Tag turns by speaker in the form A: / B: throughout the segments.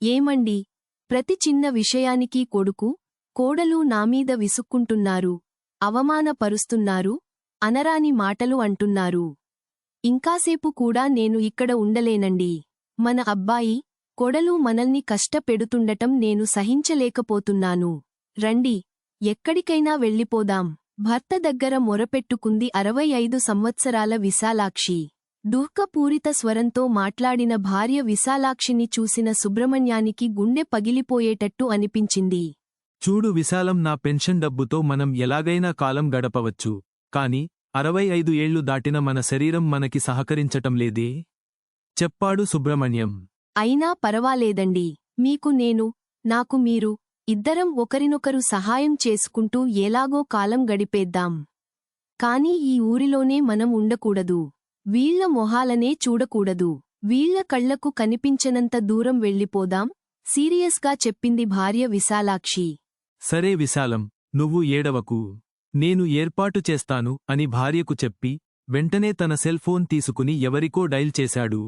A: ఏమండి, ప్రతి చిన్న విషయానికి కొడుకు, కోడలు నామీద విసుక్కుంటున్నారు, అవమానపరుస్తున్నారు, అనరాని మాటలు అంటున్నారు. ఇంకాసేపు కూడా నేను ఇక్కడ ఉండలేనండి. మన అబ్బాయి, కోడలు మనల్ని కష్టపెడుతుండటం నేను సహించలేకపోతున్నాను. రండి, ఎక్కడికైనా వెళ్ళిపోదాం. భర్త దగ్గర మొరపెట్టుకుంది 65 సంవత్సరాల విశాలాక్షి. దుఃఖపూరిత స్వరంతో మాట్లాడిన భార్య విశాలాక్షిని చూసిన సుబ్రహ్మణ్యానికి గుండె పగిలిపోయేటట్టు అనిపించింది.
B: చూడు విశాలం, నా పెన్షన్ డబ్బుతో మనం ఎలాగైనా కాలం గడపవచ్చు. కాని 65 ఏళ్లు దాటిన మన శరీరం మనకి సహకరించటం లేదే? చెప్పాడు సుబ్రహ్మణ్యం.
A: అయినా పరవాలేదండి. మీకు నేను, నాకు మీరు, ఇద్దరం ఒకరినొకరు సహాయం చేసుకుంటూ ఎలాగో కాలం గడిపేద్దాం. కాని ఈ ఊరిలోనే మనం ఉండకూడదు. వీళ్ల మొహాలనే చూడకూడదు. వీళ్ల కళ్లకు కనిపించనంత దూరం వెళ్ళిపోదాం, సీరియస్గా చెప్పింది భార్య విశాలాక్షి.
B: సరే విశాలం, నువ్వు ఏడవకు. నేను ఏర్పాటు చేస్తాను అని భార్యకు చెప్పి వెంటనే తన సెల్ ఫోన్ తీసుకుని ఎవరికో డైల్ చేశాడు.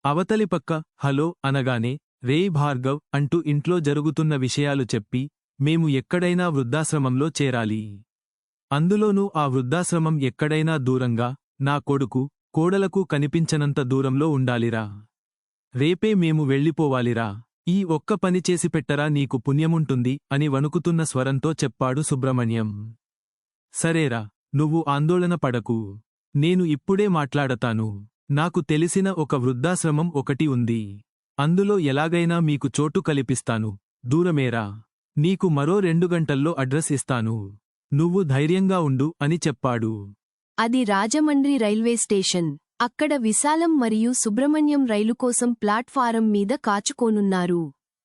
B: అవతలి పక్క హలో అనగానే, రేయ్ భార్గవ్ అంటూ ఇంట్లో జరుగుతున్న విషయాలు చెప్పి, మేము ఎక్కడైనా వృద్ధాశ్రమంలో చేరాలి. అందులోనూ ఆ వృద్ధాశ్రమం ఎక్కడైనా దూరంగా, నా కొడుకు, కోడలకు కనిపించనంత దూరంలో ఉండాలిరా. రేపే మేము వెళ్ళిపోవాలిరా. ఈ ఒక్క పని చేసి పెట్టరా, నీకు పుణ్యముంటుంది అని వణుకుతున్న స్వరంతో చెప్పాడు సుబ్రహ్మణ్యం. సరేరా, నువ్వు ఆందోళన పడకు. నేను ఇప్పుడే మాట్లాడతాను. నాకు తెలిసిన ఒక వృద్ధాశ్రమం ఒకటి ఉంది. అందులో ఎలాగైనా మీకు చోటు కల్పిస్తాను. దూరమేరా. నీకు మరో 2 గంటల్లో అడ్రస్ ఇస్తాను. నువ్వు ధైర్యంగా ఉండు అని చెప్పాడు.
A: అది రాజమండ్రి రైల్వే స్టేషన్. అక్కడ విశాలం మరియు సుబ్రహ్మణ్యం రైలు కోసం ప్లాట్ఫారం మీద కాచుకోనున్నారు.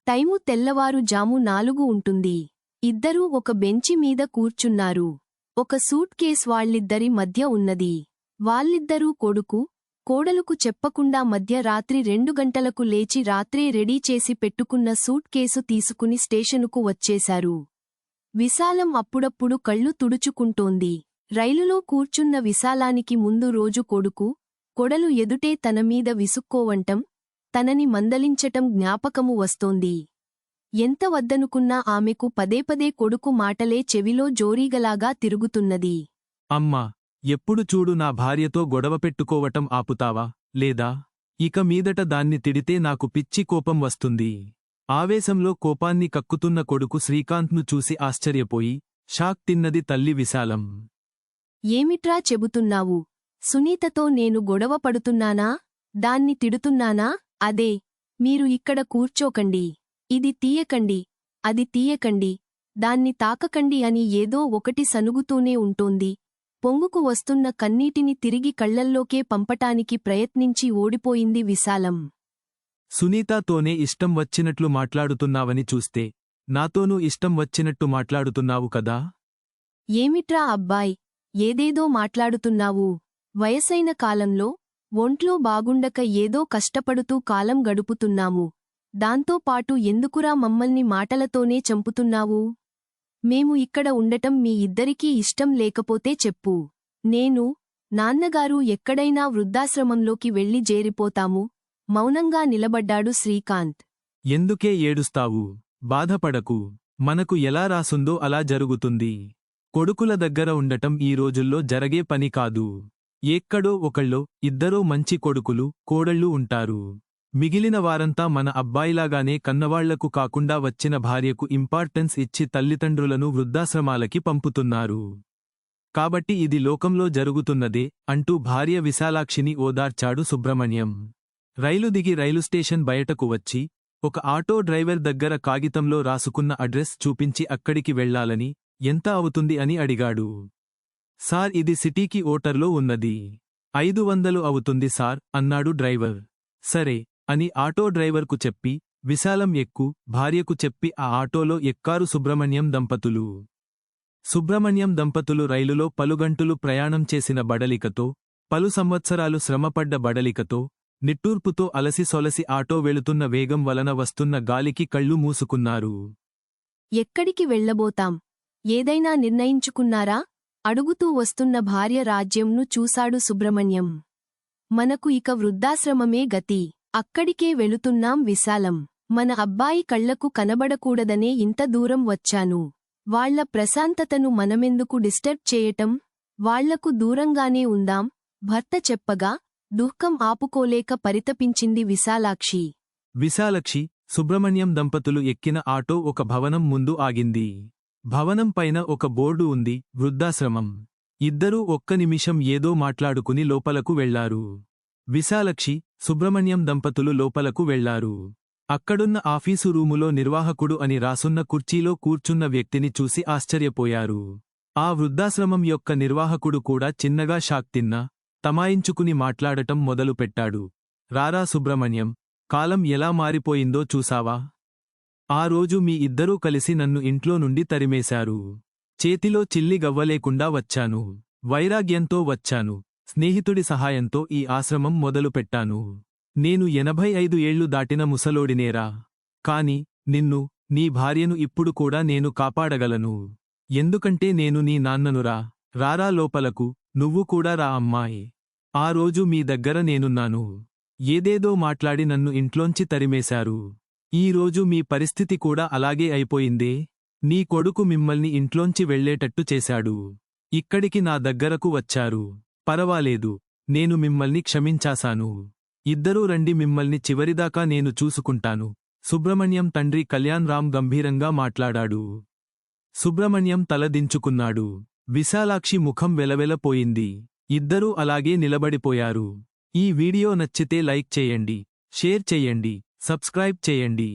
A: టైము తెల్లవారుజాము 4 ఉంటుంది. ఇద్దరూ ఒక బెంచి మీద కూర్చున్నారు. ఒక సూట్ కేస్ వాళ్ళిద్దరి మధ్య ఉన్నది. వాళ్ళిద్దరూ కొడుకు, కోడలుకు చెప్పకుండా మధ్యరాత్రి 2 గంటలకు లేచి రాత్రే రెడీ చేసి పెట్టుకున్న సూట్ కేసు తీసుకుని స్టేషనుకు వచ్చేశారు. విశాలం అప్పుడప్పుడు కళ్ళు తుడుచుకుంటోంది. రైలులో కూర్చున్న విశాలానికి ముందు రోజు కొడుకు, కోడలు ఎదుటే తనమీద విసుక్కోవంటం, తనని మందలించటం జ్ఞాపకము వస్తోంది. ఎంత వద్దనుకున్నా ఆమెకు పదేపదే కొడుకు మాటలే చెవిలో జోరీగలాగా తిరుగుతున్నది.
B: అమ్మా, ఎప్పుడు చూడు నా భార్యతో గొడవ పెట్టుకోవటం ఆపుతావా, లేదా? ఇక మీదట దాన్ని తిడితే నాకు పిచ్చి కోపం వస్తుంది. ఆవేశంలో కోపాన్ని కక్కుతున్న కొడుకు శ్రీకాంత్ను చూసి ఆశ్చర్యపోయి షాక్ తిన్నది తల్లి విశాలం.
A: ఏమిట్రా చెబుతున్నావు? సునీతతో నేను గొడవ పడుతున్నానా? దాన్ని తిడుతున్నానా? అదే, మీరు ఇక్కడ కూర్చోకండి, ఇది తీయకండి, అది తీయకండి, దాన్ని తాకకండి అని ఏదో ఒకటి సనుగుతూనే ఉంటోంది. పొంగుకు వస్తున్న కన్నీటిని తిరిగి కళ్లల్లోకే పంపటానికి ప్రయత్నించి ఓడిపోయింది విశాలం.
B: సునీతతోనే ఇష్టం వచ్చినట్లు మాట్లాడుతున్నావని చూస్తే నాతోనూ ఇష్టం వచ్చినట్టు మాట్లాడుతున్నావు కదా?
A: ఏమిట్రా అబ్బాయ్, ఏదేదో మాట్లాడుతున్నావు? వయసైన కాలంలో, ఒంట్లో బాగుండక ఏదో కష్టపడుతూ కాలం గడుపుతున్నాము. దాంతోపాటు ఎందుకురా మమ్మల్ని మాటలతోనే చంపుతున్నావు? మేము ఇక్కడ ఉండటం మీ ఇద్దరికీ ఇష్టం లేకపోతే చెప్పు. నేను, నాన్నగారు ఎక్కడైనా వృద్ధాశ్రమంలోకి వెళ్ళి జేరిపోతాము. మౌనంగా నిలబడ్డాడు శ్రీకాంత్.
B: ఎందుకే ఏడుస్తావు? బాధపడకు. మనకు ఎలా రాసుందో అలా జరుగుతుంది. కొడుకుల దగ్గర ఉండటం ఈ రోజుల్లో జరగే పని కాదు. ఎక్కడో ఒకళ్ళో ఇద్దరో మంచి కొడుకులు, కోడళ్ళు ఉంటారు. మిగిలిన వారంతా మన అబ్బాయిలాగానే కన్నవాళ్లకు కాకుండా వచ్చిన భార్యకు ఇంపార్టెన్స్ ఇచ్చి తల్లిదండ్రులను వృద్ధాశ్రమాలకి పంపుతున్నారు. కాబట్టి ఇది లోకంలో జరుగుతున్నదే అంటూ భార్య విశాలాక్షిని ఓదార్చాడు సుబ్రహ్మణ్యం. రైలు దిగి రైలు స్టేషన్ బయటకు వచ్చి ఒక ఆటో డ్రైవర్ దగ్గర కాగితంలో రాసుకున్న అడ్రస్ చూపించి అక్కడికి వెళ్లాలని, ఎంత అవుతుంది అని అడిగాడు. సార్, ఇది సిటీకి ఓటర్లో ఉన్నది. 500 అవుతుంది సార్ అన్నాడు డ్రైవర్. సరే అని ఆటో డ్రైవర్కు చెప్పి విశాలం ఎక్కు, భార్యకు చెప్పి ఆ ఆటోలో ఎక్కారు సుబ్రహ్మణ్యం దంపతులు. సుబ్రహ్మణ్యం దంపతులు రైలులో పలుగంటలు ప్రయాణం చేసిన బడలికతో, పలు సంవత్సరాలు శ్రమపడ్డ బడలికతో, నిట్టూర్పుతో అలసి సొలసి ఆటో వెళుతున్న వేగం వలన వస్తున్న గాలికి కళ్ళు మూసుకున్నారు.
A: ఎక్కడికి వెళ్లబోతాం? ఏదైనా నిర్ణయించుకున్నారా? అడుగుతూ వస్తున్న భార్య రాజ్యంను చూశాడు సుబ్రహ్మణ్యం. మనకు ఇక వృద్ధాశ్రమమే గతి. అక్కడికే వెళుతున్నాం విశాలం. మన అబ్బాయి కళ్లకు కనబడకూడదనే ఇంత దూరం వచ్చాను. వాళ్ళ ప్రశాంతతను మనమెందుకు డిస్టర్బ్ చేయటం? వాళ్లకు దూరంగానే ఉందాం భర్త చెప్పగా దుఃఖం ఆపుకోలేక పరితపించింది విశాలాక్షి.
B: విశాలక్షి, సుబ్రహ్మణ్యం దంపతులు ఎక్కిన ఆటో ఒక భవనం ముందు ఆగింది. భవనం పైన ఒక బోర్డు ఉంది, వృద్ధాశ్రమం. ఇద్దరూ ఒక్క నిమిషం ఏదో మాట్లాడుకుని లోపలకు వెళ్లారు. విశాలక్షి, సుబ్రహ్మణ్యం దంపతులు లోపలకు వెళ్లారు. అక్కడున్న ఆఫీసు రూములో నిర్వాహకుడు అని రాసున్న కుర్చీలో కూర్చున్న వ్యక్తిని చూసి ఆశ్చర్యపోయారు. ఆ వృద్ధాశ్రమం యొక్క నిర్వాహకుడు కూడా చిన్నగా షాక్ తిన్నా, తమాయించుకుని మాట్లాడటం మొదలుపెట్టాడు. రారా సుబ్రహ్మణ్యం, కాలం ఎలా మారిపోయిందో చూసావా? ఆ రోజు మీ ఇద్దరూ కలిసి నన్ను ఇంట్లో నుండి తరిమేశారు. చేతిలో చిల్లి గవ్వలేకుండా వచ్చాను. వైరాగ్యంతో వచ్చాను. స్నేహితుడి సహాయంతో ఈ ఆశ్రమం మొదలుపెట్టాను. నేను 85 ఏళ్లు దాటిన ముసలోడినేరా. కాని నిన్ను, నీ భార్యను ఇప్పుడు కూడా నేను కాపాడగలను. ఎందుకంటే నేను నీ నాన్ననురా. రారా లోపలకు, నువ్వు కూడా రా అమ్మాయి. ఆ రోజు మీ దగ్గర నేనున్నాను. ఏదేదో మాట్లాడి నన్ను ఇంట్లోంచి తరిమేశారు. ఈ రోజు మీ పరిస్థితి కూడా అలాగే అయిపోయిందే. నీ కొడుకు మిమ్మల్ని ఇంట్లోంచి వెళ్లేటట్టు చేశాడు. ఇక్కడికి నా దగ్గరకు వచ్చారు. పరవాలేదు, నేను మిమ్మల్ని క్షమించాశాను. ఇద్దరూ రండి, మిమ్మల్ని చివరిదాకా నేను చూసుకుంటాను. సుబ్రహ్మణ్యం తండ్రి కళ్యాణ్ రామ్ గంభీరంగా మాట్లాడాడు. సుబ్రహ్మణ్యం తల దించుకున్నాడు. విశాలాక్షి ముఖం వెలవెలపోయింది. ఇద్దరూ అలాగే నిలబడిపోయారు. ఈ వీడియో నచ్చితే లైక్ చేయండి, షేర్ చేయండి, సబ్స్క్రైబ్ చేయండి.